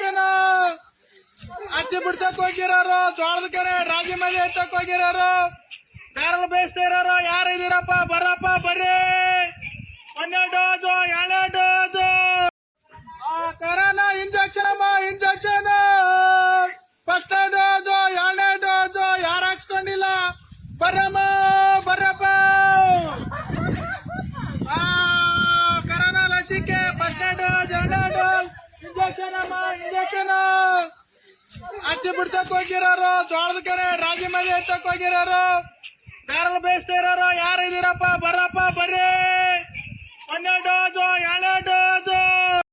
Injection ಹತ್ತಿ ಬಿಡ್ಸಕ್ ಹೋಗಿರೋರು, ಜೋಳದ ಕೆರೆ ರಾಗಿ ಮೇಲೆ ಎತ್ತಕ್ ಹೋಗಿರೋರು, ಬ್ಯಾರಲ್ ಬೇಯಿಸ್ತಾ ಇರೋರು ಯಾರು ಇದೀರಪ್ಪ? ಬರ್ರಪ್ಪ ಬರ್ರಿ, 12 dose 2 dose corona injection injection first dose 2 dose ಯಾರು ಹಾಕ್ಸ್ಕೊಂಡಿಲ್ಲ ಬರ್ರಮ್ಮ ಬರ್ರಪ್ಪ. ಕರೋನಾ ಲಸಿಕೆ first dose 2 dose injection injection ಹತ್ತಿ ಬಿಡ್ಸಕ್ ಹೋಗಿರೋರು, ಜೋಳದ ಕೆರೆ ರಾಗಿ ಮೇಲೆ ಎತ್ತಕ್ ಹೋಗಿರೋರು, ಬ್ಯಾರಲ್ ಬೇಯಿಸ್ತಾ ಇರೋರು ಯಾರು ಇದೀರಪ್ಪ? ಬರ್ರಪ್ಪ ಬರ್ರಿ, 12 ಡೋಸು 2 ಡೋಸು